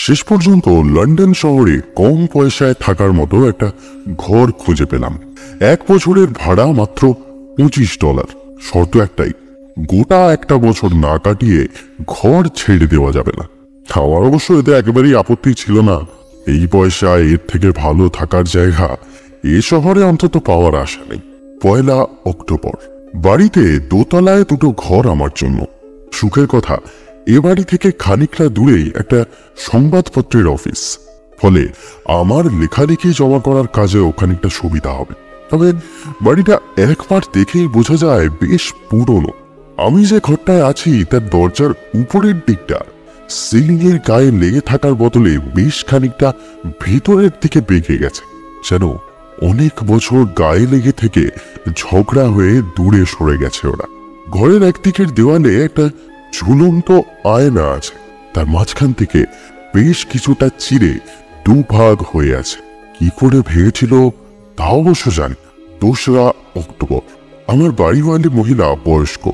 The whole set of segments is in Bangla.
শেষ পর্যন্ত লন্ডন শহরে কম পয়সায় থাকার মতো একটা ঘর খুঁজে পেলাম। 1 বছরের ভাড়া মাত্র $25। শর্ত একটাই, গোটা 1 বছর না কাটিয়ে ঘর ছেড়ে দেওয়া যাবে না। আমার অবশ্য এতে একেবারেই আপত্তি ছিল না। এই পয়সায় এর থেকে ভালো থাকার জায়গা এ শহরে অন্তত পাওয়ার আশা নেই। 1 অক্টোবর। বাড়িতে দোতলায় 2টো ঘর আমার জন্য। সুখের কথা, এ বাড়ি থেকে খানিকটা দূরেই একটা সংবাদপত্রের অফিস, ফলে আমার লেখালেখি জমা করার কাজেও খানিকটা সুবিধা হবে। তবে বাড়িটা একবার দেখেই বোঝা যায় বেশ পুরনো। আমি যে ঘরটায় আছি তার দরজার উপরের দিকটা সিলিং এর গায়ে লেগে থাকার বদলে বেশ খানিকটা ভেতরের দিকে বেঁকে গেছে, যেন অনেক বছর গায়ে লেগে থেকে ঝগড়া হয়ে দূরে সরে গেছে ওরা। ঘরের একদিকের দেওয়ালে একটা ঝুলন্ত আয়না আছে, তার মাঝখান থেকে বেশ কিছুটা চিরে 2 ভাগ হয়ে আছে। কি করে ভেঙেছিল তা অবশ্য জানি। 2 অক্টোবর। আমার বাড়িওয়ালি মহিলা, বয়স্ক,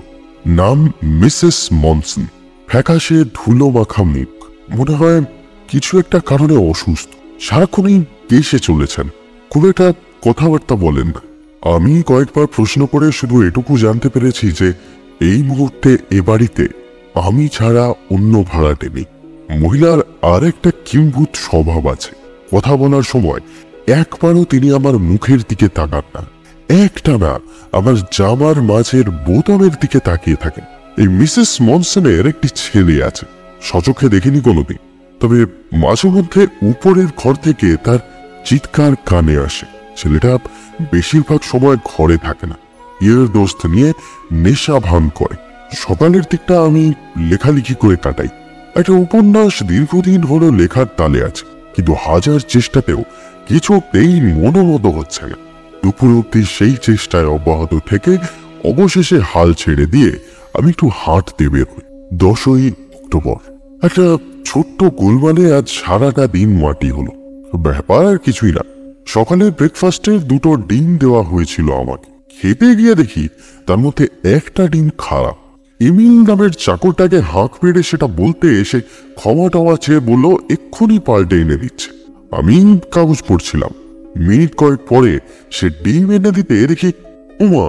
নাম মিসেস মনসন। ফ্যাকাশে ধুলো মাখা মুখ, মনে হয় কিছু একটা কারণে অসুস্থ। সারাক্ষণই দেশে চলেছেন, খুব একটা কথাবার্তা বলেন না। আমি কয়েকবার প্রশ্ন করে শুধু এটুকু জানতে পেরেছি যে এই মুহূর্তে এ বাড়িতে আমি ছাড়া অন্য ভাড়াটে নেই। মহিলার আর একটা কিম্ভূত স্বভাব আছে। কথা বলার সময় একবারও তিনি আমার মুখের দিকে তাকান না, একটানা আমার জামার মাঝের বোতামের দিকে তাকিয়ে থাকেন। এই মিসেস মনসনের একটি ছেলে আছে, সচক্ষে দেখিনি কোনোদিন, তবে মাঝে মধ্যে উপরের ঘর থেকে তার চিৎকার কানে আসে। ছেলেটা বেশিরভাগ সময় ঘরে থাকে না, ইয়ের দোস্ত নিয়ে নেশা ভান করে। সকালের দিকটা আমি লেখালেখি করে কাটাই। একটা উপন্যাস দীর্ঘদিন হলো লেখার তালে আছে, কিন্তু হাজার চেষ্টাতেও কিছুতেই মনোমত হচ্ছে না। দুপুর অব্দি সেই চেষ্টায় অব্যাহত থেকে অবশেষে হাল ছেড়ে দিয়ে আমি একটু হাঁটতে বের হই। 10 অক্টোবর। একটা ছোট্ট গোলমালে আজ সারাটা দিন মাটি হলো। ব্যাপার আর কিছুই না। সকালে ব্রেকফাস্টের 2টো ডিম দেওয়া হয়েছিল আমাকে। খেতে গিয়ে দেখি তার মধ্যে একটা ডিম খারাপ। এমিল নামের চাকরটাকে হাঁক পেড়ে সেটা বলতে এসে ক্ষমা টমা চেয়ে বলল এক্ষুনি পাল্টে এনে দিচ্ছে। আমি কাগজ পড়ছিলাম। মিনিট কয়েক পরে সে ডিম এনে দিতে দেখি, উমা,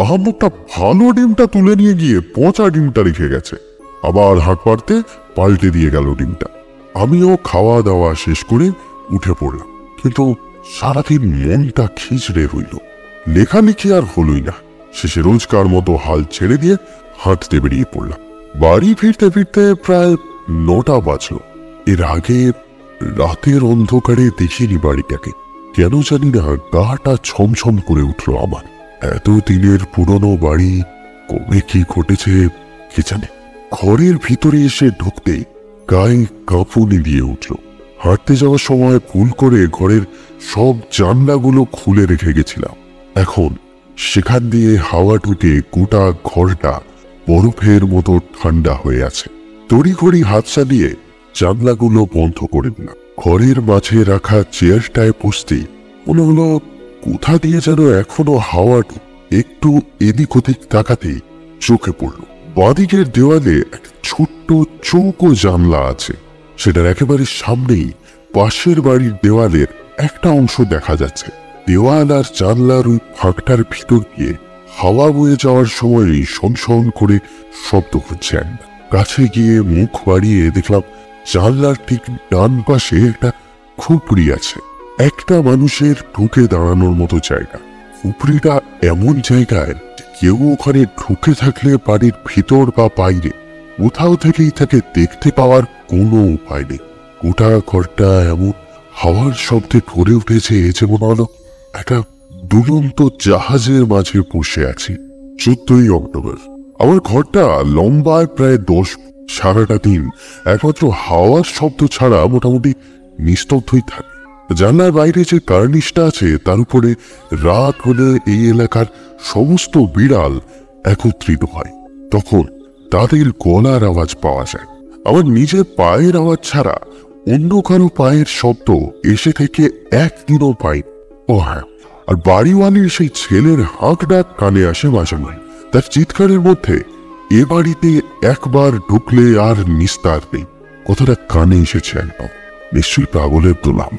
আহাম্মকটা ভালো ডিমটা তুলে নিয়ে গিয়ে পচা ডিমটা রেখে গেছে। আবার হাঁক পাড়তে পাল্টে দিয়ে গেল ডিমটা। আমিও খাওয়া দাওয়া শেষ করে উঠে পড়লাম, কিন্তু সারাদিন মনটা খিচড়ে রইল। লেখালেখি আর হলোই না। শেষে রোজকার মতো হাল ছেড়ে দিয়ে হাঁটতে বেরিয়ে পড়লাম। বাড়ি ফিরতে ফিরতে প্রায় 9টা বাজলো। এর আগে রাতের অন্ধকারে দেখিনি বাড়িটাকে। কেন জানি না গাটা ছমছম করে উঠলো আমার। এত দিনের পুরনো বাড়ি, কবে কি ঘটেছে কে জানে। ঘরের ভিতরে এসে ঢুকতে গায়ে কাঁপুনি দিয়ে উঠল। হাঁটতে যাওয়ার সময় ভুল করে ঘরের সব জানলাগুলো খুলে রেখে গেছিলাম। এখন সেখান দিয়ে হাওয়া ঢুকে গোটা ঘরটা বরফের মতো ঠান্ডা হয়ে আছে। তড়িঘড়ি হাত চালিয়ে জানলাগুলো বন্ধ করে দিলাম। ঘরের মাঝে রাখা চেয়ারটায় বসতেই মনে হলো কোথা দিয়ে যেন এখনো হাওয়া একটু এদিক ওদিক তাকাতেই চোখে পড়ল বাঁদিকের দেওয়ালে একটা ছোট্ট চৌকো জানলা আছে। সেটার একেবারে সামনেই পাশের বাড়ির দেওয়ালের একটা অংশ দেখা যাচ্ছে। দেওয়াল আর জানলার ওই ফাঁকটার ভিতর দিয়ে হাওয়া বয়ে যাওয়ার সময়ই সনসন করে শব্দ হচ্ছে। কাছে গিয়ে মুখ বাড়িয়ে দেখলাম জানলার ঠিক ডান পাশে একটা খুপড়ি আছে, একটা মানুষের ঢুকে দাঁড়ানোর মতো জায়গা। খুপড়িটা এমন জায়গায় কেউ ওখানে ঢুকে থাকলে বাড়ির ভিতর বা বাইরে কোথাও থেকেই তাকে দেখতে পাওয়ার কোনো উপায় নেই। গোটা ঘরটা এমন হাওয়ার শব্দে ভরে উঠেছে যে মনে হলো একটা দুরন্ত জাহাজের মাঝে বসে আছি। 14 অক্টোবর। আমার ঘরটা লম্বায় প্রায় 10। সারাটা দিন একমাত্র হাওয়ার শব্দ ছাড়া মোটামুটি নিস্তব্ধই থাকে। জানলার বাইরে যে কার্নিশটা আছে তার উপরে রাত হলে এই এলাকার সমস্ত বিড়াল একত্রিত হয়। তখন তাদের গলার আওয়াজ পাওয়া যায়। আমার নিজের পায়ের আওয়াজ ছাড়া অন্য কারো পায়ের শব্দ এসে থেকে একদিনও পাই। ও হ্যাঁ, আর বাড়িওয়ালির সেই ছেলের হাঁক ডাক কানে আসে মাঝে মাঝে। তার চিৎকারের মধ্যে এ বাড়িতে একবার ঢুকলে আর নিস্তার নেই। কথাটা কানে এসেছে একদম। নিশ্চয়ই পাগলের দোলাম।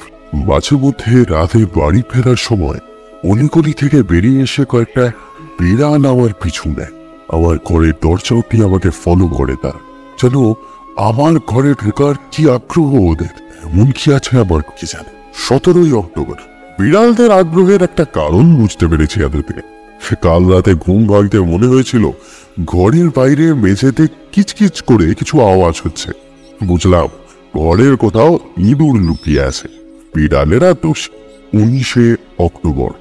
মাঝে মধ্যে রাতে বাড়ি ফেরার সময় অলিগলি থেকে বেরিয়ে এসে কয়েকটা বিড়াল আমার পিছু নেয়। আমার ঘরের দরজা অব্দি আমাকে ফলো করে তারা। যেন আমার ঘরে ঢোকার কি আগ্রহ ওদের, এমন কি আছে আমার কি জানে। 17ই অক্টোবর। বিড়ালদের আগ্রহের একটা কারণ বুঝতে পেরেছি এদের থেকে। কাল রাতে ঘুম ভাঙতে মনে হয়েছিল ঘরের বাইরে মেঝেতে কিচকিচ করে কিছু আওয়াজ হচ্ছে। বুঝলাম ঘরের কোথাও ইঁদুর লুকিয়ে আছে। বিড়ালেরা দোষ। 19শে অক্টোবর।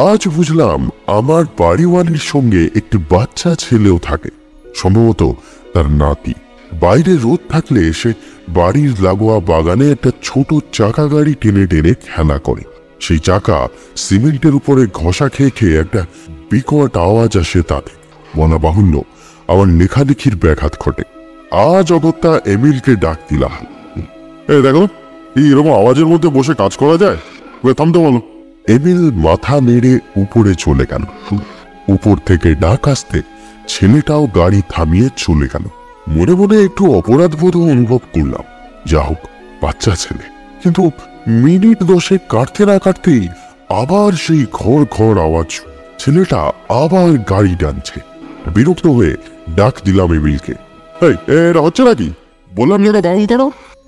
আজ বুঝলাম আমার বাড়িওয়ালির সঙ্গে একটি বাচ্চা ছেলেও থাকে, সম্ভবত তার নাতি। বাইরে রোদ থাকলে এসে বাড়ির লাগোয়া বাগানে একটা ছোট চাকা গাড়ি টেনে টেনে খেলা করে। সেই চাকা সিমেন্টের উপরে ঘষা খেয়ে খেয়ে একটা বিকট আওয়াজ আসে তাতে। বলা বাহুল্য আমার লেখালেখির ব্যাঘাত ঘটে। আজ অগত্যা এমিলকে ডাক দিলাম। দেখো এরকম আওয়াজের মধ্যে বসে কাজ করা যায়? থামতে বলো। এমিল মাথা নেড়ে উপরে চলে গেল। উপর থেকে ডাক আসতে ছেলেটাও গাড়ি থামিয়ে চলে গেল। মনে মনে একটু অপরাধবোধ অনুভব করলাম। যা হোক, বাচ্চা ছেলে। কিন্তু মিনিট 10 কাটতে না কাটতেই আবার সেই ঘর ঘর আওয়াজ। ছেলেটা আবার গাড়ি টানছে। বিরক্ত হয়ে ডাক দিলাম এমিলকে। এটা হচ্ছে নাকি? বললাম যেটা গাড়ি কেন?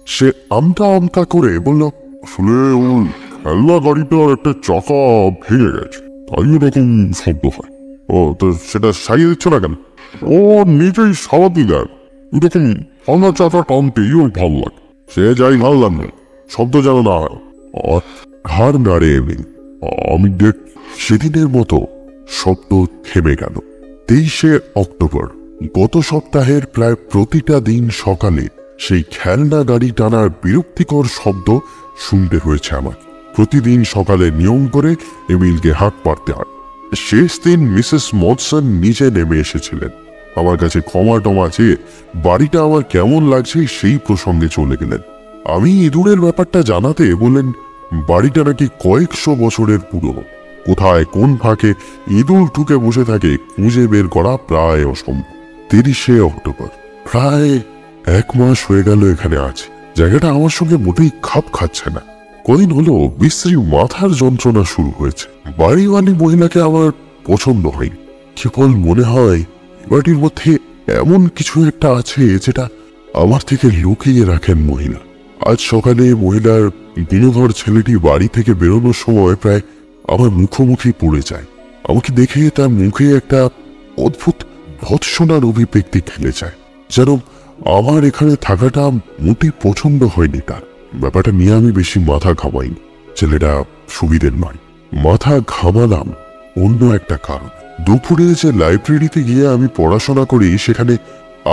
সে আমতা আমতা করে বলল, আসলে ওর খেলনা গাড়িটার একটা চাকা ভেঙে গেছে, তাই এরকম শব্দ হয়। ও তো সেটা সারিয়ে দিচ্ছ না কেন? ও নিজেই সারাতে দেয়। এরকম খেলনা চাকা টানতেই ওর ভালো লাগে। সে যাই ভালো লাগবে, শব্দ যেন না হয়। ঘাড় নাড়ে এমিল। আমি দেখ সেদিনের মতো শব্দ থেমে গেল। 23শে অক্টোবর। গত সপ্তাহের প্রায় প্রতিটা দিন সকালে সেই খেলনা গাড়ি টানার বিরক্তিকর শব্দ শুনতে হয়েছে আমার। প্রতিদিন সকালে নিয়ম করে এমিলকে হাত পারতে হয়। শেষ দিন মিসেস মডসন নিজে নেমে এসেছিলেন। আমার কাছে ক্ষমা টমা চেয়ে বাড়িটা আমার কেমন লাগছে সেই প্রসঙ্গে চলে গেলেন। আমি ইঁদুরের ব্যাপারটা জানাতে বললেন বাড়িটা নাকি কয়েকশো বছরের পুরনো। কোথায় কোন ফাঁকে ইঁদুর ঢুকে বসে থাকে খুঁজে বের করা প্রায় অসম্ভব। 30শে অক্টোবর। প্রায় 1 মাস হয়ে গেল এখানে আছে। জায়গাটা আমার সঙ্গে মোটেই খাপ খাচ্ছে না। কদিন হলো বিশ্রী মাথার যন্ত্রণা শুরু হয়েছে। বাড়িওয়ালি মহিলাকে আমার পছন্দ হয়নি। কেবল মনে হয় বাড়ির মধ্যে এমন কিছু একটা আছে যেটা আমার থেকে লুকিয়ে রাখেন মহিলা। আজ সকালে মহিলার গুণধর ছেলেটি বাড়ি থেকে বেরোনোর সময় প্রায় আমার মুখোমুখি পড়ে যায়। আমাকে দেখে তার মুখে একটা অদ্ভুত ভৎসনার অভিব্যক্তি খেলে যায়, যেন আমার এখানে থাকাটা মোটেই পছন্দ হয়নি তার। ব্যাপারটা নিয়ে আমি বেশি মাথা ঘামাইনি। ছেলেটা সুবিধের নয়। মাথা ঘামালাম অন্য একটা কারণ। দুপুরে যে লাইব্রেরিতে গিয়ে আমি পড়াশোনা করি, সেখানে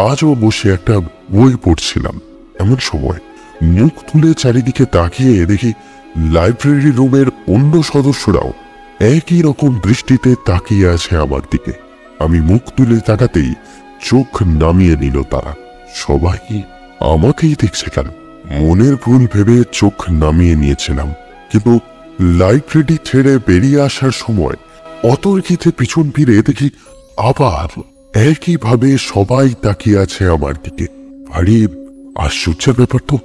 আজও বসে একটা বই পড়ছিলাম। এমন সময় মুখ তুলে চারিদিকে তাকিয়ে দেখি লাইব্রেরি রুমের অন্য সদস্যরাও একই রকম দৃষ্টিতে তাকিয়ে আছে আমার দিকে। আমি মুখ তুলে তাকাতেই চোখ নামিয়ে নিল তারা। সবাই আমাকেই দেখছে কেন? মনের ভুল ভেবে চোখ নামিয়ে নিয়েছিলাম, কিন্তু লাইব্রেরি ছেড়ে বেরিয়ে আসার সময় অতর্কিতে পিছন ফিরে দেখি আবার একইভাবে সবাই তাকিয়ে আছে আমার দিকে। ভারী আশ্চর্যের ব্যাপার তো।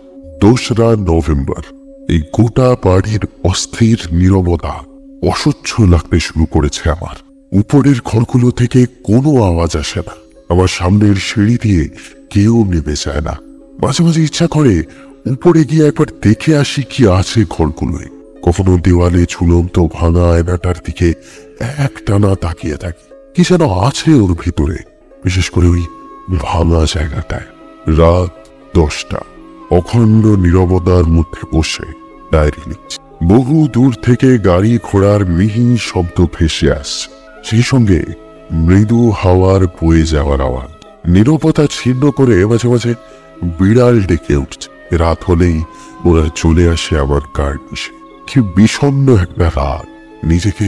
2রা নভেম্বর। এই গোটা বাড়ির অস্থির নীরবতা অসহ্য লাগতে শুরু করেছে আমার। উপরের ঘরগুলো থেকে কোনো আওয়াজ আসে না। আমার সামনের সিঁড়ি দিয়ে কেউ নেমে যায় না। মাঝে মাঝে ইচ্ছা করে উপরে গিয়ে একবার দেখে আসি কি আছে ঘরগুলোয়। কখনো দেওয়ালে ঝুলন্ত ভাঙা আয়নাটার দিকে একটানা তাকিয়ে থাকি। কি যেন আছে ওর ভিতরে, বিশেষ করে ওই ভাঙা জায়গাটায়। রাত 10টা। অখণ্ড নীরবতার মধ্যে বসে ডায়েরি লিখছি। বহু দূর থেকে গাড়ি ঘোড়ার মিহি শব্দ ভেসে আসছে, সেই সঙ্গে মৃদু হাওয়ার বয়ে যাওয়ার আওয়াজ। নীরবতা ছিন্ন করে মাঝে মাঝে বিড়াল ডেকে উঠছে। রাত হলেই ওরা চলে আসে আমার গার্ডেনে। কি বিষণ্ণ একটা রাত। নিজেকে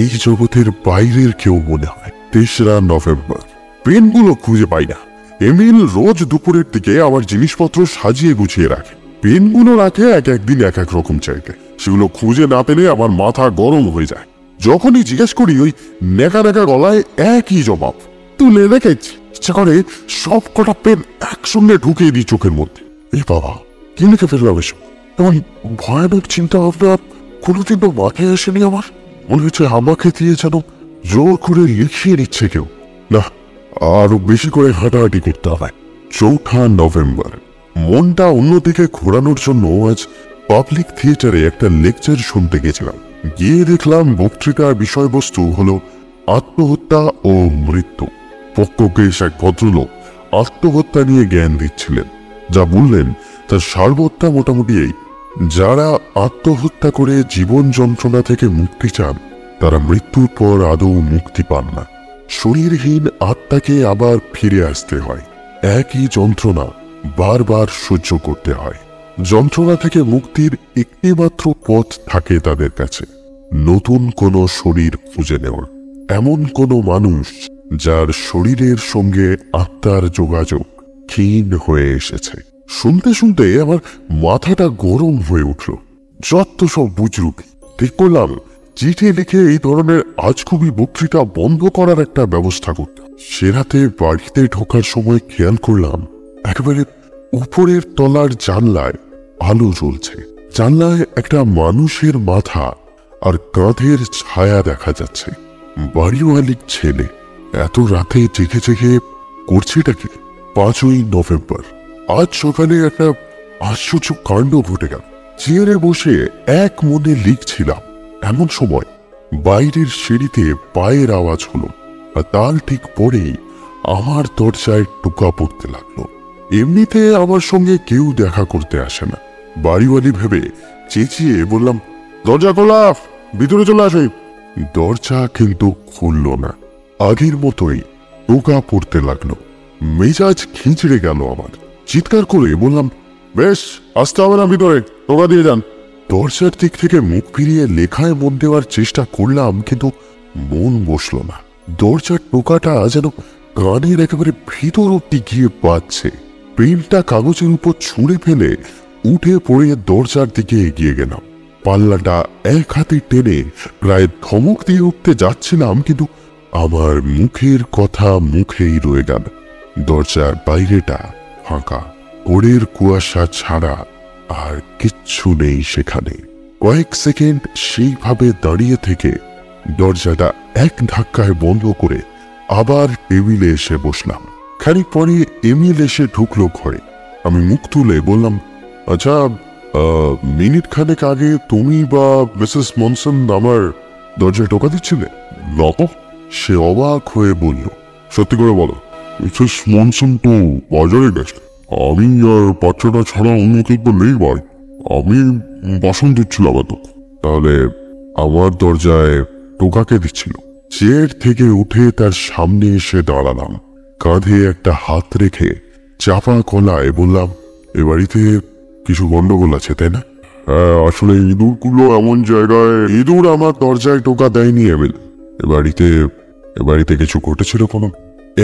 এই জগতের বাইরের কেউ মনে হয়। 3রা নভেম্বর। পেনগুলো খুঁজে পাই না। এমিল রোজ দুপুরের দিকে আমার জিনিসপত্র সাজিয়ে গুছিয়ে রাখে। পেনগুলো রাখে এক একদিন এক এক রকম জায়গায়। সেগুলো খুঁজে না পেলে আমার মাথা গরম হয়ে যায়। যখনই জিজ্ঞেস করি ওই নেকা নেকা গলায় একই জবাব, তুলে রেখেছি। ইচ্ছা করে সব কটা পেন একসঙ্গে ঢুকিয়ে দিই চোখের মধ্যে। এ বাবা, কি লিখে ফেললাম এসব? এমন ভয়ানক চিন্তা ভাবনা কোনোদিন তো মাথায় আসেনি আমার। মনে হচ্ছে আমাকে দিয়ে যেন জোর করে লিখিয়ে নিচ্ছে কেউ। না, আরো বেশি করে হাঁটাহাঁটি করতে হবে। 4 নভেম্বর। মনটা অন্যদিকে ঘোরানোর জন্য আজ পাবলিক থিয়েটারে একটা লেকচার শুনতে গেছিলাম। গিয়ে দেখলাম বক্তৃতার বিষয়বস্তু হলো আত্মহত্যা ও মৃত্যু। পক্ষকেশ এক ভদ্রলোক আত্মহত্যা নিয়ে জ্ঞান দিচ্ছিলেন। যা বললেন তার সারবত্তা মোটামুটি এই: যারা আত্মহত্যা করে জীবন যন্ত্রণা থেকে মুক্তি চান তারা মৃত্যুর পর আদৌ মুক্তি পান না। শরীরহীন আত্মাকে আবার ফিরে আসতে হয়, একই যন্ত্রণা বারবার সহ্য করতে হয়। যন্ত্রণা থেকে মুক্তির একটি মাত্র পথ থাকে তাদের কাছে, নতুন কোনো শরীর খুঁজে নেওয়ার। এমন কোনো মানুষ যার শরীরের সঙ্গে আত্মার যোগাযোগ ক্ষীণ হয়ে এসেছে। শুনতে শুনতে আমার মাথাটা গরম হয়ে উঠল। যত সব বুজরুক। ঠিক করলাম চিঠি লিখে এই ধরনের আজগুবি বক্তৃতা বন্ধ করার একটা ব্যবস্থা করতে। সে রাতে বাড়িতে ঢোকার সময় খেয়াল করলাম একেবারে উপরের তলার জানলায় আলো জ্বলছে। জানলায় একটা মানুষের মাথা আর কাঁধের ছায়া দেখা যাচ্ছে। বাড়িওয়ালির ছেলে এত রাতে জেগে জেগে করছেটা কি? 5 নভেম্বর। আজ সকালে একটা আশ্চর্য কাণ্ড ঘটে গেল। চেয়ারে বসে এক মনে লিখছিলাম, এমন সময় বাইরের সিঁড়িতে পায়ের আওয়াজ হলো, আর তার ঠিক পরেই আমার দরজায় টোকা পড়তে লাগলো। এমনিতে আমার সঙ্গে কেউ দেখা করতে আসে না। বাড়িওয়ালি ভেবে চেঁচিয়ে বললাম, দরজা খোলা, ভিতরে চলে আসে। দরজা কিন্তু খুলল না। আগের মতোই টোকা পড়তে লাগলো। মেজাজ খিঁচড়ে গেল আমার। চিৎকার করে বললাম, বেশ, আসতে হবে না, ভিতরে টোকা দিয়ে যান। দরজার দিক থেকে মুখ ফিরিয়ে লেখায় মন দেওয়ার চেষ্টা করলাম, কিন্তু মন বসল না। দরজার টোকাটা যেন কানের একেবারে ভিতর অব্দি গিয়ে বাজছে। পেনটা কাগজের উপর ছুঁড়ে ফেলে উঠে পড়ে দরজার দিকে এগিয়ে গেলাম। পাল্লাটা এক হাতে টেনে প্রায় ধমক দিয়ে উঠতে যাচ্ছিলাম, কিন্তু আমার মুখের কথা মুখেই রয়ে গেল। দরজার বাইরেটা ফাঁকা, ভোরের কুয়াশা ছাড়া আর কিচ্ছু নেই সেখানে। কয়েক সেকেন্ড সেইভাবে দাঁড়িয়ে থেকে দরজাটা এক ধাক্কায় বন্ধ করে আবার টেবিলে এসে বসলাম। খানিক পরে এমিল এসে ঢুকলো ঘরে। আমি মুখ তুলে বললাম, আচ্ছা, মিনিট খানেক আগে তুমি বা মিসেস মনসন আমার দরজায় টোকা দিচ্ছিলে? না তো। সে অবাক হয়ে বলল, সত্যি করে বলো। মিসেস মনসন তো বাজারে গেছে। আমি আর বাচ্চাটা ছাড়া অন্য কেউ তো নেই বাড়ি। আমি বাসন দিচ্ছিলাম তো। তাহলে আমার দরজায় টোকাকে দিচ্ছিল? চেয়ার থেকে উঠে তার সামনে এসে দাঁড়ালাম। কাঁধে একটা হাত রেখে চাপা গলায় বললাম, এ বাড়িতে কিছু গন্ডগোল আছে, তাই না? হ্যাঁ, আসলে ইঁদুরগুলো এমন জায়গায়। ইঁদুর আমার দরজায় টোকা দেয়নি এমিল। এ বাড়িতে কিছু ঘটেছিল কোনো?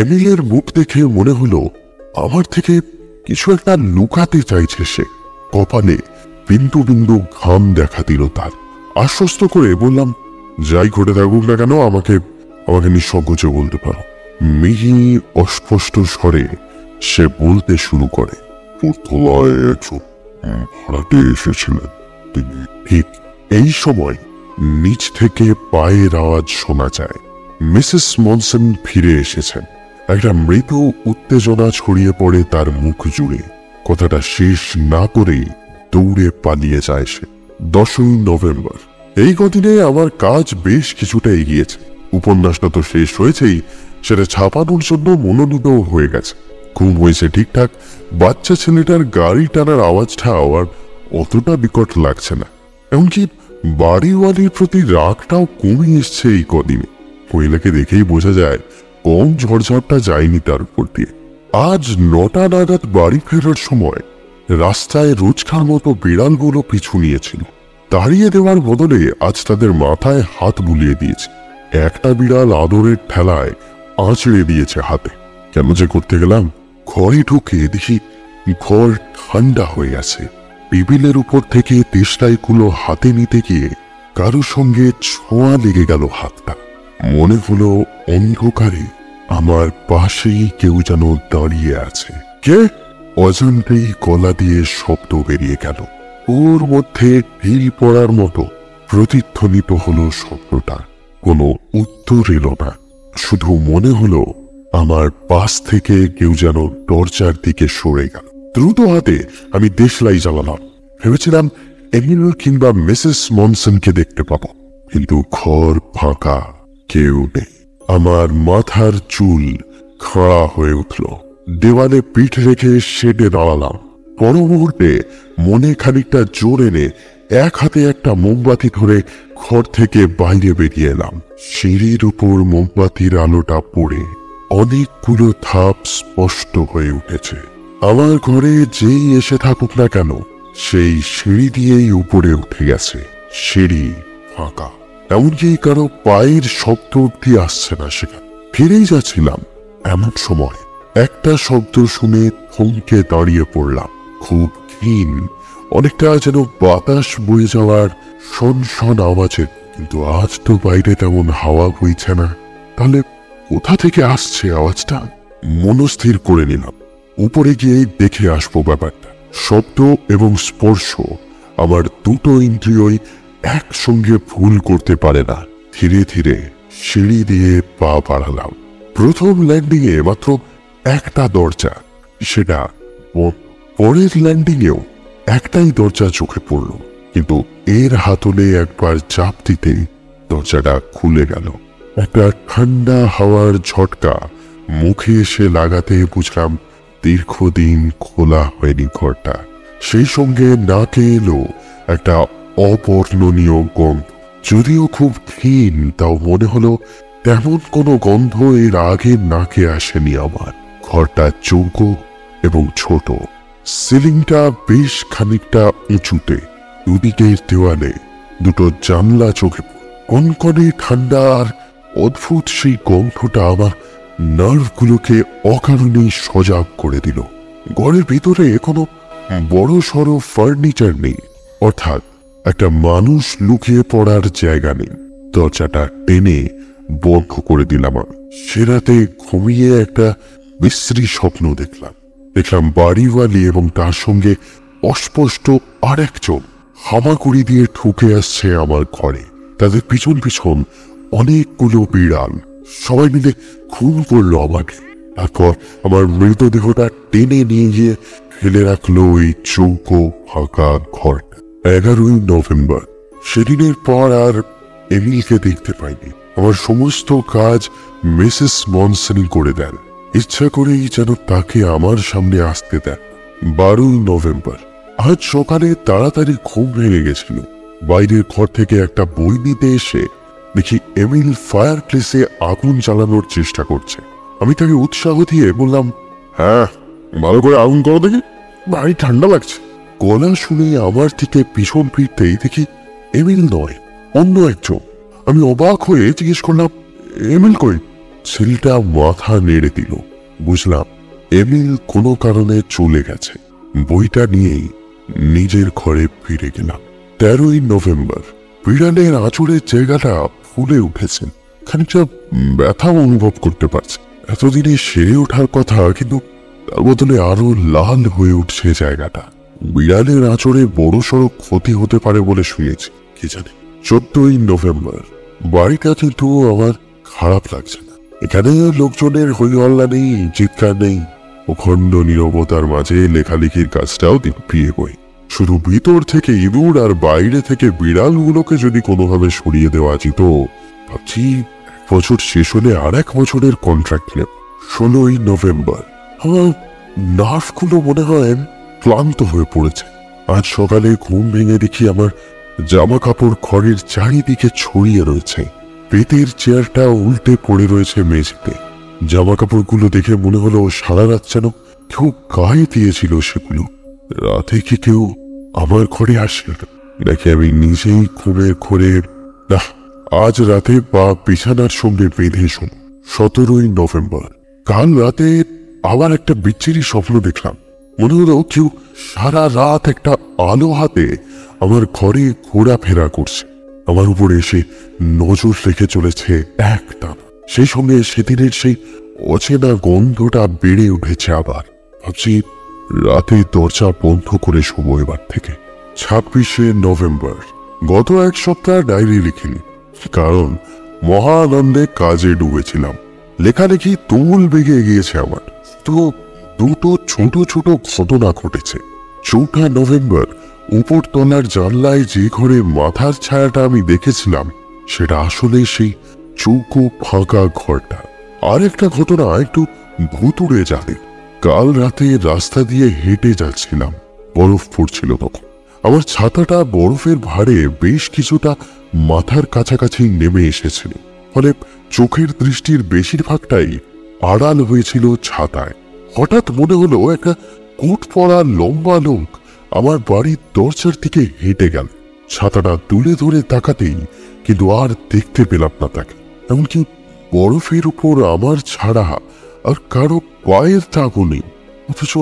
এমিলের মুখ দেখে মনে হলো আমার থেকে কিছু একটা লুকাতে চাইছে সে। কপালে বিন্দু বিন্দু ঘাম দেখা দিল তার। আশ্বস্ত করে বললাম, যাই ঘটে থাকুক না কেন আমাকে নিঃসংকোচে বলতে পারো। মিহি অস্পষ্ট স্বরে সে বলতে শুরু করে, ভাড়াটে এসেছিলেন তিনি। ঠিক এই সময় নিচ থেকে পায়ের আওয়াজ শোনা যায়। মিসেস মনসন ফিরে এসেছেন। একটা মৃদু উত্তেজনা ছড়িয়ে পড়ে তার মুখ জুড়ে। কথাটা শেষ না করেই দৌড়ে পালিয়ে যায় সে। 10 নভেম্বর। এই কদিনে আমার কাজ বেশ কিছুটা এগিয়েছে। উপন্যাসটা তো শেষ হয়েছেই, সেটা ছাপানোর জন্য মনোনীত হয়ে গেছে। ঘুম হয়েছে ঠিকঠাক। বাচ্চা ছেলেটার গাড়ি টানার আওয়াজটাও আর অতটা বিকট লাগছে না। এমনকি বাড়িওয়ালির প্রতি রাগটাও কমে এসছে এই কদিনে। মহিলাকে দেখেই বোঝা যায় কম ঝড়ঝড়টা যায়নি তার উপর দিয়ে। আজ 9টা নাগাদ বাড়ি ফেরার সময় রাস্তায় রোজকার মতো বিড়ালগুলো পিছু নিয়েছিল। তাড়িয়ে দেওয়ার বদলে আজ তাদের মাথায় হাত বুলিয়ে দিয়েছে। একটা বিড়াল আদরের ঠেলায় আঁচড়ে দিয়েছে হাতে। কেন যে করতে গেলাম, ঘরে ঢুকে দেখি ঘর ঠান্ডা হয়ে আছে। টেবিলের উপর থেকে তেষ্টাইগুলো হাতে নিতে গিয়ে কারো সঙ্গে ছোঁয়া লেগে গেল হাতটা। মনে হলো অন্ধকারে আমার পাশেই কেউ যেন দাঁড়িয়ে আছে। কে? অজান্তেই গলা দিয়ে শব্দ বেরিয়ে গেল। ওর মধ্যে ঢিল পড়ার মতো প্রতিধ্বনিত হলো শব্দটা। কোনো উত্তর এলো না, শুধু মনে হলো আমার পাশ থেকে কেউ যেন দরজার দিকে সরে গেল। দ্রুত হাতে আমি দেশলাই জ্বালালাম। ভেবেছিলাম এমিল কিংবা মিসেস মনসনকে দেখতে পাবো, কিন্তু ঘর ফাঁকা, কেউ নেই। আমার মাথার চুল খাড়া হয়ে উঠল। দেওয়ালে পিঠ রেখে শেডে দাঁড়ালাম। পর মুহূর্তে মনে খানিকটা জোর এনে এক হাতে একটা মোমবাতি ধরে ঘর থেকে বাইরে বেরিয়ে এলাম। সিঁড়ির উপর মোমবাতির আলোটা পড়ে অনেকগুলো ধাপ স্পষ্ট হয়ে উঠেছে। আমার ঘরে যেই এসে থাকুক না কেন, সেই সিঁড়ি দিয়েই উপরে উঠে গেছে। সিঁড়ি ফাঁকা, এমনকি কারো পায়ের শব্দ অব্দি আসছে না সেখানে। ফিরেই যাচ্ছিলাম, এমন সময় একটা শব্দ শুনে থমকে দাঁড়িয়ে পড়লাম। খুব ক্ষীণ, অনেকটা যেন বাতাস বয়ে যাওয়ার শনশন আওয়াজে। কিন্তু আজ তো বাইরে তেমন হাওয়া বইছে না, তাহলে কোথা থেকে আসছে আওয়াজটা? মনস্থির করে নিলাম উপরে গিয়েই দেখে আসবো ব্যাপারটা। শব্দ এবং স্পর্শ আমার দুটো ইন্দ্রিয়ই একসঙ্গে ভুল করতে পারে না। ধীরে ধীরে সিঁড়ি দিয়ে পা বাড়ালাম। প্রথম ল্যান্ডিং এ মাত্র একটা দরজা, সেটা পরের ল্যান্ডিং এও একটাই দরজা চোখে পড়ল, কিন্তু এর হাতলে একবার চাপ দিতেই দরজাটা খুলে গেল। একটা ঠান্ডা হাওয়ার ঝটকা মুখে এসে লাগাতে বুঝলাম দীর্ঘদিন খোলা হয়নি ঘরটা। সেই সঙ্গে নাকে এলো একটা অবর্ণনীয় গন্ধ। যদিও খুব ক্ষীণ, তাও মনে হলো তেমন কোনো গন্ধ এর আগে নাকে আসেনি আমার। ঘরটা চৌকো এবং ছোট, সিলিংটা বেশ খানিকটা উঁচুতে। দুদিকের দেওয়ালে দুটো জানলা চোখে কনকনে ঠান্ডা, আর অদ্ভুত সেই গন্ধটা আমার নার্ভগুলোকে অকারণেই সজাগ করে দিল। ঘরের ভিতরে কোনো বড় সড়ো ফার্নিচার নেই, অর্থাৎ একটা মানুষ লুকিয়ে পড়ার জায়গা নেই। দরজাটা টেনে বন্ধ করে দিলাম আমি। সে রাতে ঘুমিয়ে একটা বিশ্রী স্বপ্ন দেখলাম বাড়িওয়ালি এবং তার সঙ্গে অস্পষ্ট আর একজন হামাগুড়ি দিয়ে ঠুকে আসছে আমার ঘরে। তাদের পিছন পিছন অনেকগুলো বিড়াল। সবাই মিলে খুন করলো আমাকে। তারপর আমার মৃতদেহটা টেনে নিয়ে গিয়ে ফেলে রাখলো ওই চৌকো ফাঁকা ঘর। 11ই নভেম্বর। সেদিনের পর আর এমিলকে দেখতে পাইনি। আমার সমস্ত কাজ মিসেস মনসন করে দেন, ইচ্ছা করেই যেন তাকে আমার সামনে আসতে দেন। 12ই নভেম্বর। আজ সকালে তাড়াতাড়ি ঘুম ভেঙে গেছিল। বাইরের ঘর থেকে একটা বই নিতে এসে দেখি এমিল ফায়ার প্লেসে আগুন জ্বালানোর চেষ্টা করছে। আমি তাকে উৎসাহ দিয়ে বললাম, হ্যাঁ, ভালো করে আগুন করো দেখি, ভারী ঠান্ডা লাগছে। গলা শুনে আমার দিকে পিছন ফিরতেই দেখি এমিল নয়, অন্য একজন। আমি অবাক হয়ে জিজ্ঞেস করলাম, এমিল কই? ছেলেটা মাথা নেড়ে দিল। বুঝলাম এমিল কোনো কারণে চলে গেছে। বইটা নিয়েই নিজের ঘরে ফিরে গেলাম। 13ই নভেম্বর। বিড়ালের আঁচড়ের জায়গাটা ফুলে উঠেছে, খানিকটা ব্যথা অনুভব করতে পারছে। এতদিনে সেরে ওঠার কথা, কিন্তু তার বদলে আরো লাল হয়ে উঠছে জায়গাটা। বিড়ালের আঁচড়ে বড় সড়ো ক্ষতি হতে পারে বলে শুনেছি, কি জানি। 14ই নভেম্বর। বাড়িটা কিন্তু আমার খারাপ লাগছে না। এখানে লোকজনের হইহল্লা নেই, চিৎকার নেই। অখণ্ড নীরবতার মাঝে লেখালেখির কাজটাও দিব্যি বই। শুধু ভিতর থেকে ইঁদুর আর বাইরে থেকে বিড়ালগুলোকে যদি কোনোভাবে সরিয়ে দেওয়া যেত। ভাবছি 1 বছর শেষ হলে আর 1 বছরের কন্ট্রাক্ট নেব। 16ই নভেম্বর। আমার নার্ভগুলো মনে হয় ক্লান্ত হয়ে পড়েছে। আজ সকালে ঘুম ভেঙে দেখি আমার জামা কাপড় ঘরের চারিদিকে ছড়িয়ে রয়েছে। পেটের চেয়ারটা উল্টে পড়ে রয়েছে মেঝেতে। জামা কাপড়গুলো দেখে মনে হলো সারা রাত যেন কেউ গায়ে দিয়েছিল সেগুলো। রাতে কি কেউ আমার ঘরে আসলো নাকি আমি নিজেই ঘুমের ঘোরে? না, আজ রাতে বা বিছানার সঙ্গে বেঁধে শোনো। 17ই নভেম্বর। কাল রাতে আবার একটা বিচ্ছিরি স্বপ্ন দেখলাম। মনে হলো কেউ সারা রাত একটা আলো হাতে আমার ঘরে ঘোরাফেরা করছে। আমার উপরে এসে নজর রেখে চলেছে একটানা। সেই সঙ্গে সেদিনের সেই অচেনা গন্ধটা বেড়ে উঠেছে আবার। ভাবছি রাতে দরজা বন্ধ করে শোবো এবার থেকে। 26শে নভেম্বর। গত এক সপ্তাহ ডায়েরি লিখিনি, কারণ মহা আনন্দে কাজে ডুবেছিলাম। লেখালেখি তুমুল বেগে এগিয়েছে আমার। তো দুটো ছোট ছোট ঘটনা ঘটেছে। 4 নভেম্বর উপরতলার জানলায় যে ঘরে মাথার ছায়াটা আমি দেখেছিলাম সেটা আসলে সেই চৌকো ফাঁকা ঘরটা। আর একটা ঘটনা একটু ভুতুড়ে জানে। কাল রাতে রাস্তা দিয়ে হেঁটে যাচ্ছিলাম, বরফ পড়ছিল তখন। আমার ছাতাটা বরফের ভারে বেশ কিছুটা মাথার কাছাকাছি নেমে এসেছিল, ফলে চোখের দৃষ্টির বেশিরভাগটাই আড়াল হয়েছিল ছাতায়। হঠাৎ মনে হলো একটা কোট পরা লম্বা লোক আমার বাড়ির দরজার দিকে হেঁটে গেল। ছাতাটা তুলে ধরে তাকাতেই কিন্তু আর দেখতে পেলাম না তাকে। এমনকি বরফের উপর আমার ছাড়া আর কারো পায়ের দাগও নেই, অথচ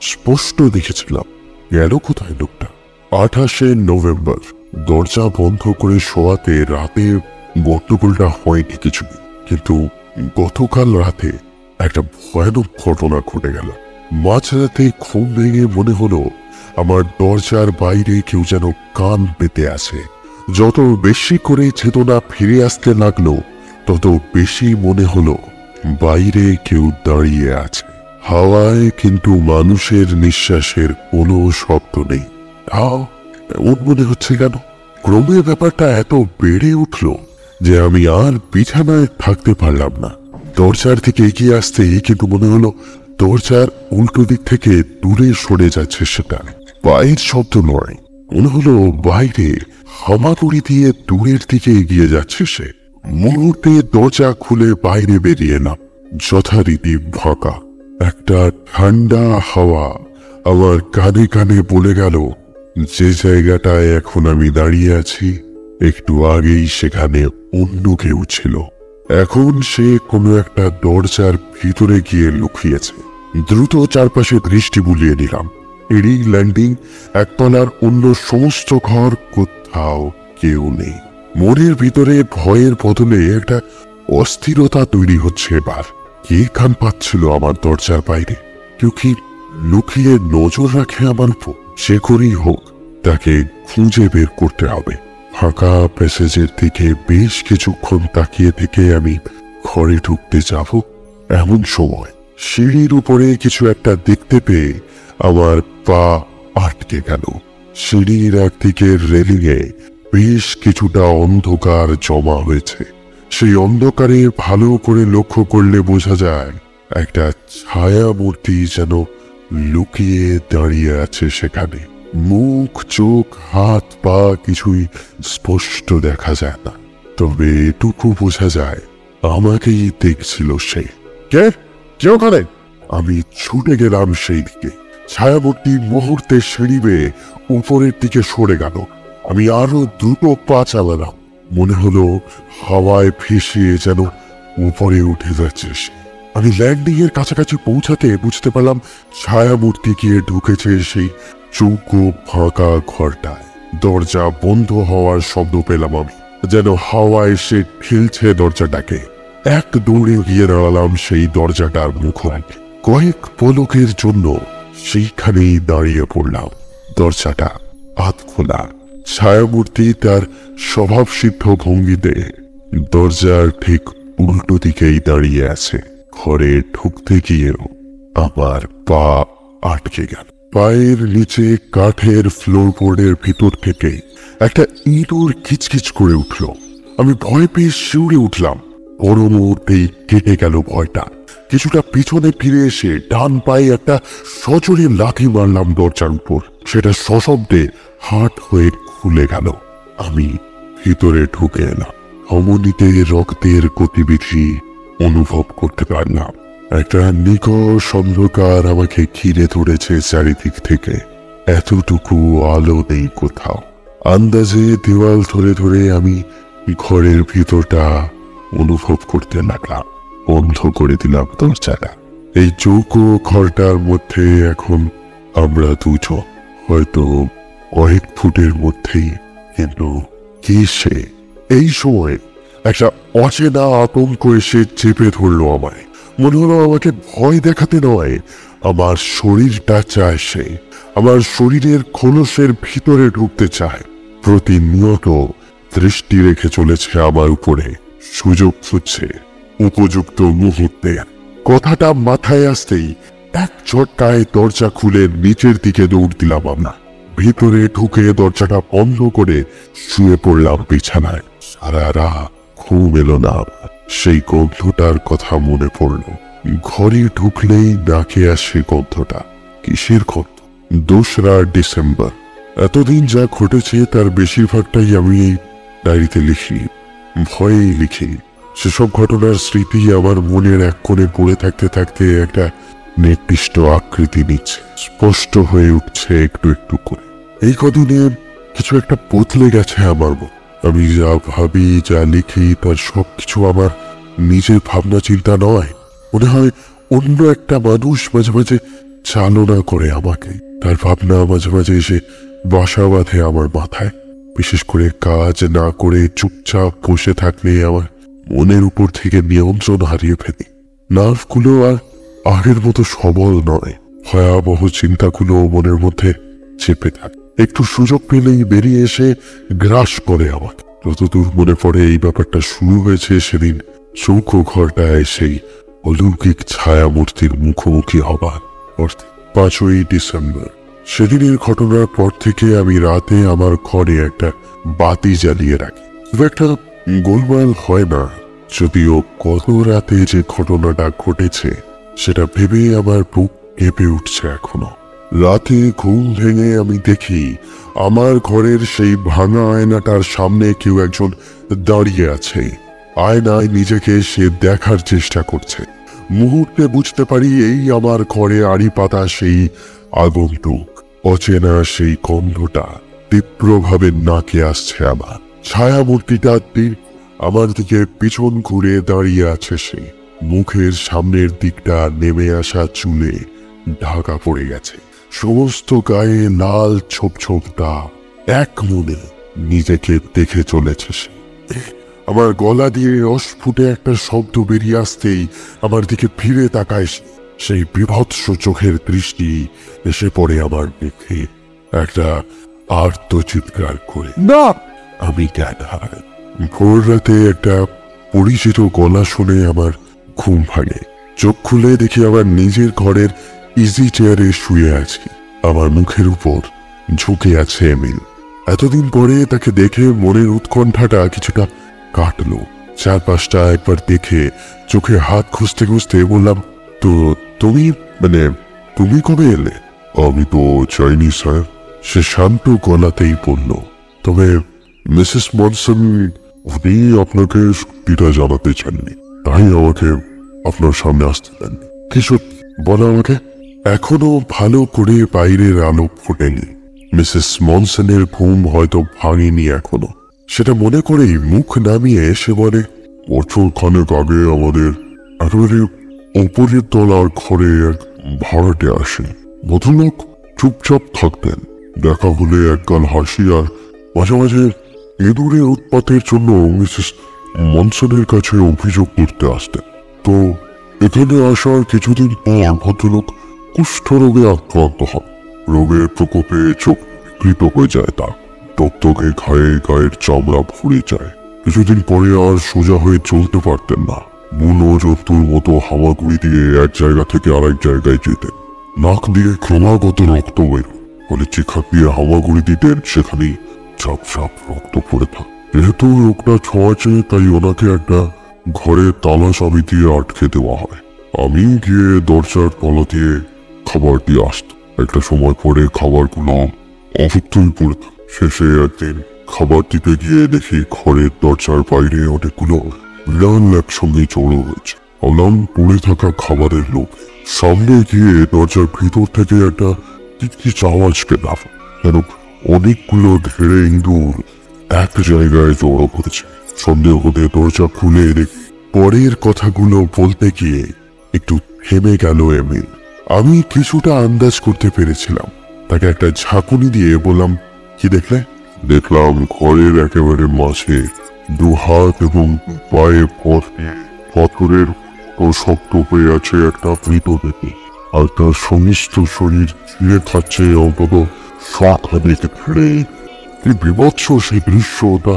স্পষ্ট দেখেছিলাম। গেল কোথায় লোকটা? 28শে নভেম্বর। দরজা বন্ধ করে শোয়াতে রাতে গন্ডগোলটা হয়নি কিছু, কিন্তু গতকাল রাতে একটা ভয়ানক ঘটনা ঘটে গেল। মাঝরাতে ঘুম ভেঙে মনে হলো আমার দরজার বাইরে কেউ যেন কান পেতে আছে। যত বেশি করে চেতনা ফিরে আসতে লাগলো তত বেশি মনে হলো বাইরে কেউ দাঁড়িয়ে আছে। হাওয়ায় কিন্তু মানুষের নিঃশ্বাসের কোনো শব্দ নেই। তাও এমন মনে হচ্ছে কেন? ক্রমে ব্যাপারটা এত বেড়ে উঠল যে আমি আর বিছানায় থাকতে পারলাম না। দরজার দিকে এগিয়ে আসতেই কিন্তু মনে হলো দরজার উল্টো দিক থেকে দূরে সরে যাচ্ছে সেটা। পায়ের শব্দ নয়, মনে হলো বাইরে হামাগুড়ি দিয়ে দূরের দিকে এগিয়ে যাচ্ছে সে। মুহূর্তে দরজা খুলে বাইরে বেরিয়ে এলাম। যথারীতি ফাঁকা। একটা ঠান্ডা হাওয়া আমার কানে কানে বলে গেল, যে জায়গাটায় এখন আমি দাঁড়িয়ে আছি একটু আগেই সেখানে অন্য কেউ ছিল। এখন সে কোনো একটা দরজার ভিতরে গিয়ে লুকিয়েছে। দ্রুত চারপাশে দৃষ্টি বুলিয়ে নিলাম। এরই ল্যান্ডিং, একতলার অন্য সমস্ত ঘর, কোথাও কেউ নেই। মনের ভিতরে ভয়ের বদলে একটা অস্থিরতা তৈরি হচ্ছে এবার। কে কান পাচ্ছিল আমার দরজার বাইরে? কেউ কি লুকিয়ে নজর রাখে আমার উপর? সে করেই হোক, তাকে খুঁজে বের করতে হবে। ফাঁকা প্যাসেজের দিকে বেশ কিছুক্ষণ তাকিয়ে থেকে আমি ঘরে ঢুকতে যাব, এমন সময় সিঁড়ির উপরে কিছু একটা দেখতে পেয়ে আমার পা আটকে গেল। সিঁড়ির একদিকের রেলিংয়ে বেশ কিছুটা অন্ধকার জমা হয়েছে। সেই অন্ধকারে ভালো করে লক্ষ্য করলে বোঝা যায় একটা ছায়া মূর্তি যেন লুকিয়ে দাঁড়িয়ে আছে সেখানে। মুখ, চোখ, হাত, পা কিছুই স্পষ্ট দেখা যায় না, তবে এটুকু বোঝা যায় আমাকেই দেখছিল সে। কে ওখানে? আমি ছুটে গেলাম সেই দিকে। ছায়ামূর্তি মুহূর্তে সিঁড়ি বেয়ে উপরের দিকে সরে গেল। আমি আরো দ্রুত পা চালালাম। মনে হলো হাওয়ায় ভেসে যেন উপরে উঠে যাচ্ছে সে। আমি ল্যান্ডিং এর কাছাকাছি পৌঁছাতে বুঝতে পারলাম ছায়ামূর্তি গিয়ে ঢুকেছে সেই চৌকো ফাঁকা ঘরটায়। দরজা বন্ধ হওয়ার শব্দ পেলাম আমি, যেন হাওয়া এসে ঠেলছে দরজাটাকে। এক দৌড়ে গিয়ে দাঁড়ালাম সেই দরজাটার মুখোমুখি। কয়েক পলকের জন্য সেইখানেই দাঁড়িয়ে পড়লাম। দরজাটা আধ খোলা। ছায়ামূর্তি তার স্বভাবসিদ্ধ ভঙ্গিতে দরজার ঠিক উল্টো দিকেই দাঁড়িয়ে আছে। ঘরে ঢুকতে গিয়েও আমার পা আটকে গেল। পায়ের নিচে কাঠের ফ্লোরবোর্ডের ভিতর থেকে একটা ইঁদুর কিচকিচ করে উঠল। আমি ভয় পেয়ে শিউরে উঠলাম। পর মুহূর্তেই কেটে গেল ভয়টা। কিছুটা পিছনে ফিরে এসে ডান পায়ে একটা সজোরে লাথি মারলাম দরজার উপর। সেটা সশব্দে হাট হয়ে খুলে গেল। আমি ভিতরে ঢুকে এলাম। অমনিতে রক্তের গতিবিধি অনুভব করতে পারলাম। একটা নিকষ অন্ধকার আমাকে ঘিরে ধরেছে চারিদিক থেকে। এতটুকু আলো নেই কোথাও। আন্দাজে দেওয়াল ধরে ধরে আমি ঘরের ভিতরটা অনুভব করতে লাগলাম। বন্ধ করে দিলাম দরজাটা। এই চৌকো ঘরটার মধ্যে এখন আমরা দুজন, হয়তো কয়েক ফুটের মধ্যেই, কিন্তু কে সে? এই সময় একটা অচেনা আতঙ্ক এসে চেপে ধরলো আমায়। মনে হলো আমাকে ভয় দেখাতে নয়, আমার শরীরটা চায় সে, আমার শরীরের খোলসের ভিতরে ঢুকতে চায়। প্রতিনিয়ত দৃষ্টি রেখে চলেছে আমার উপরে, সুযোগ খুঁজছে উপযুক্ত মুহূর্তে। কথাটা মাথায় আসতেই এক ঝটকায় দরজা খুলে নিচের দিকে দৌড় দিলাম আমরা। ভিতরে ঢুকে দরজাটা বন্ধ করে শুয়ে পড়লাম বিছানায়। সারা রাত ঘুম এলো না। সেই গন্ধটার কথা মনে পড়ল। ঘরে ঢুকলেই নাকে আসে গন্ধটা। কিসের গন্ধ? 2রা ডিসেম্বর। এতদিন যা ঘটেছে তার বেশিরভাগটাই আমি এই ডায়েরিতে লিখি, ভয়েই লিখি। সেসব ঘটনার স্মৃতি আমার মনের এক কোণে পড়ে থাকতে থাকতে একটা নির্দিষ্ট আকৃতি নিচ্ছে, স্পষ্ট হয়ে উঠছে একটু একটু করে। এই কদিনে কিছু একটা বদলে গেছে আমার মন। আমি যা ভাবি, যা লিখি, তার সবকিছু আমার নিজের ভাবনা চিন্তা নয়। মনে হয় অন্য একটা মানুষ মাঝে মাঝে চালনা করে আমাকে। তার ভাবনা মাঝে মাঝে এসে বাসা বাঁধে আমার মাথায়। বিশেষ করে কাজ না করে চুপচাপ বসে থাকলে আমার মনের উপর থেকে নিয়ন্ত্রণ হারিয়ে ফেলি। নার্ভগুলো আর আগের মতো সবল নয়। ভয়াবহ চিন্তাগুলো মনের মধ্যে চেপে থাকে। একটু সুযোগ পেলেই বেরিয়ে এসে গ্রাস করে আমাকে। যতদূর মনে পড়ে এই ব্যাপারটা শুরু হয়েছে সেদিন চৌকো ঘরটায় সেই অলৌকিক ছায়ামূর্তির মুখোমুখি হবার অর্থে। 5ই ডিসেম্বর। সেদিনের ঘটনার পর থেকে আমি রাতে আমার ঘরে একটা বাতি জ্বালিয়ে রাখি। খুব একটা গোলমাল হয় না, যদিও গত রাতে যে ঘটনাটা ঘটেছে সেটা ভেবে আমার বুক কেঁপে উঠছে এখনো। রাতে ঘুম ভেঙে আমি দেখি আমার ঘরের সেই ভাঙা আয়নাটার সামনে কেউ একজন দাঁড়িয়ে আছে। আয়নায় নিজেকে সে দেখার চেষ্টা করছে। মুহূর্তে বুঝতে পারি এই আমার ঘরে আড়ি পাতা সেই আগন্তুক। অচেনা সেই গন্ধটা তীব্রভাবে নাকে আসছে আমার। ছায়ামূর্তিটা আমার দিকে পিছন ঘুরে দাঁড়িয়ে আছে সে। মুখের সামনের দিকটা নেমে আসা চুলে ঢাকা পড়ে গেছে। সমস্ত গায়ে লাল ছোপ ছোপ দাগ। এক মনে নিজেকে দেখে চলেছে সে। আমার গলা দিয়ে অস্ফুটে একটা শব্দ বেরিয়ে আসতেই আমার দিকে ফিরে তাকায় সে। সেই বিভৎস চোখের দৃষ্টি এসে পড়ে আমার মুখে। একটা আর্ত চিৎকার করে না। আমি জ্ঞান। ভোর রাতে একটা পরিচিত গলা শুনে আমার ঘুম ভাঙে। চোখ খুলে দেখি আমার নিজের ঘরের ইজি চেয়ারে শুয়ে আছি। আমার মুখের উপর ঝুঁকে আছে এমিল। এতদিন পরে তাকে দেখে মনের উৎকণ্ঠাটা কিছুটা কাটলো। চারপাশটা একবার দেখে চোখে হাত খুঁজতে খুঁজতে বললাম, তো তুমি কবে এলে? আমি তো চাইনি স্যার। সে শান্ত গলাতেই বলল, তবে মিসেস মনসন উনি আপনাকে সত্যিটা জানাতে চাননি, তাই আমাকে আপনার সামনে আসতে দেননি। কি সত্যি বলো আমাকে। এখনো ভালো করে বাইরের আলো ফোটেনি। মিসেস মনসনের ঘুম হয়তো ভাঙেনি এখনো। সেটা মনে করেই মুখ নামিয়ে সে বলে, বছর খানেক আগে আমাদের একেবারে ওপরের তলার ঘরে এক ভাড়াটে আসেন। ভদ্রলোক চুপচাপ থাকতেন। দেখা হলে একগাল হাসি আর মাঝে মাঝে ইঁদুরের উৎপাতের জন্য মিসেস মনসনের কাছে অভিযোগ করতে আসতেন। তো এখানে আসার কিছুদিন পর ভদ্রলোক কুষ্ঠরোগে আক্রান্ত হন। রোগের প্রকোপে চোখ বিকৃত হয়ে যায় তার। টকটকে গায়ের চামড়া ফুলে যায়। কিছুদিন পরে আর সোজা হয়ে চলতে পারতেন না। বুনো জন্তুর মতো হামাগুড়ি দিয়ে এক জায়গা থেকে আরেক জায়গায় যেতেন। নাক দিয়ে ক্রমাগত রক্ত বের, ফলে যেখান দিয়ে হামাগুড়ি দিতেন সেখানেই ঝাপ ঝাপ রক্ত পড়ে থাক। যেহেতু রোগটা ছোঁয়াছে তাই ওনাকে একটা ঘরে তালা চাবি দিয়ে আটকে দেওয়া হয়। আমি গিয়ে দরজার তলা দিয়ে খাবার দিয়ে আসতাম। একটা সময় পরে খাবারগুলো অসুস্থই পড়ে থাকে। শেষে একদিন খাবার দিতে গিয়ে দেখি ঘরের দরজার বাইরে অনেকগুলো বিড়াল একসঙ্গে জড়ো হয়েছে। আলাম পড়ে থাকা খাবারের লোভ। সামনে গিয়ে দরজার ভিতর থেকে একটা কিচকিচ আওয়াজ পেলাম, যেন অনেকগুলো ধেড়ে ইঁদুর এক জায়গায় জড়ো করেছে। সন্দেহ হতে দরজা খুলে দেখি। পরের কথাগুলো বলতে গিয়ে একটু থেমে গেল এমিল। আমি কিছুটা আন্দাজ করতে পেরেছিলাম। তাকে একটা ঝাঁকুনি দিয়ে বললাম, কি দেখলে? দেখলাম ঘরের একেবারে মাঝে দু হাত এবং পায়ে পাথরের শক্ত হয়ে আছে একটা মৃতদেহ। আর তার সমস্ত শরীর ছিঁড়ে খাচ্ছে অন্তত সকালে ফেলে। কি বিভৎস সেই দৃশ্য, তা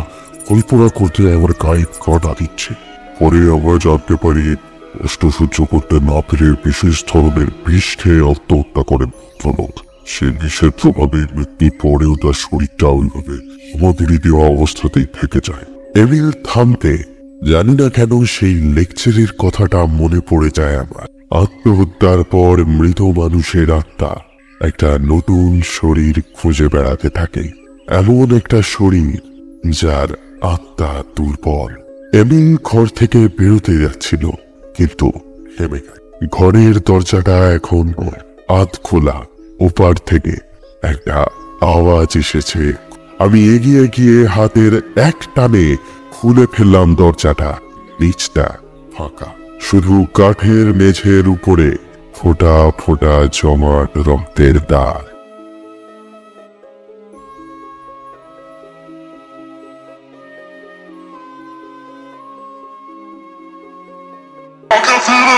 কল্পনা করতে আমার গায়ে কাঁটা দিচ্ছে। পরে আমরা জানতে পারি কষ্ট সহ্য করতে না পেরে বিশেষ ধরনের বিষ খেয়ে আত্মহত্যা করেন ভদ্রলোক। সে বিষের প্রভাবে মৃত্যুর পরেও তার শরীরটা ওইভাবে আমাদেরই দেওয়া অবস্থাতেই থেকে যায়। এমিল থামতে, জানি না কেন সেই লেকচারের কথাটা মনে পড়ে যায় আমার। আত্মহত্যার পর মৃত মানুষের আত্মা একটা নতুন শরীর খুঁজে বেড়াতে থাকে, এমন একটা শরীর যার আত্মা দুর্বল। এমিল ঘর থেকে বেরোতে যাচ্ছিল, কিন্তু থেমে গেল। ঘরের দরজাটা এখন আধ খোলা। ওপার থেকে একটা আওয়াজ এসেছে। আমি এগিয়ে গিয়ে হাতের এক টানে খুলে ফেললাম দরজাটা। নিচটা ফাঁকা, শুধু কাঠের মেঝের উপরে ফোঁটা ফোঁটা জমাট রক্তের দাগ। I can feel